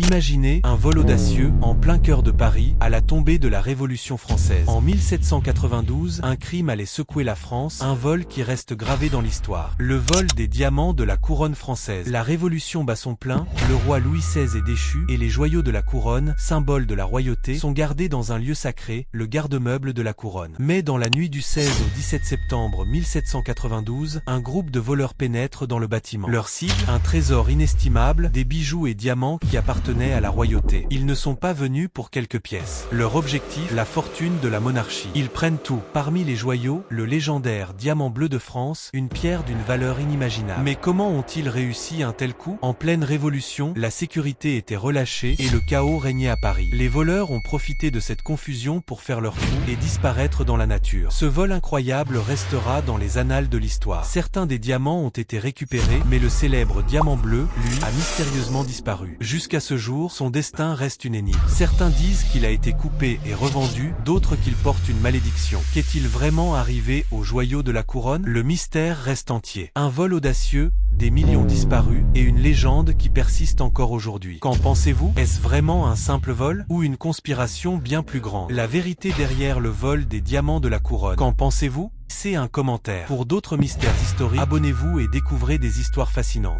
Imaginez un vol audacieux en plein cœur de Paris à la tombée de la Révolution française. En 1792, un crime allait secouer la France, un vol qui reste gravé dans l'histoire. Le vol des diamants de la couronne française. La Révolution bat son plein, le roi Louis XVI est déchu et les joyaux de la couronne, symbole de la royauté, sont gardés dans un lieu sacré, le garde-meuble de la couronne. Mais dans la nuit du 16 au 17 septembre 1792, un groupe de voleurs pénètre dans le bâtiment. Leur cible, un trésor inestimable, des bijoux et diamants qui appartenaient à la royauté. Ils ne sont pas venus pour quelques pièces. Leur objectif, la fortune de la monarchie. Ils prennent tout. Parmi les joyaux, le légendaire diamant bleu de France, une pierre d'une valeur inimaginable. Mais comment ont-ils réussi un tel coup? En pleine révolution, la sécurité était relâchée et le chaos régnait à Paris. Les voleurs ont profité de cette confusion pour faire leur coup et disparaître dans la nature. Ce vol incroyable restera dans les annales de l'histoire. Certains des diamants ont été récupérés, mais le célèbre diamant bleu, lui, a mystérieusement disparu. Jusqu'à ce jour, son destin reste une énigme. Certains disent qu'il a été coupé et revendu, d'autres qu'il porte une malédiction. Qu'est-il vraiment arrivé aux joyaux de la couronne? Le mystère reste entier. Un vol audacieux, des millions disparus et une légende qui persiste encore aujourd'hui. Qu'en pensez-vous? Est-ce vraiment un simple vol ou une conspiration bien plus grande? La vérité derrière le vol des diamants de la couronne. Qu'en pensez-vous? Laissez un commentaire. Pour d'autres mystères historiques, abonnez-vous et découvrez des histoires fascinantes.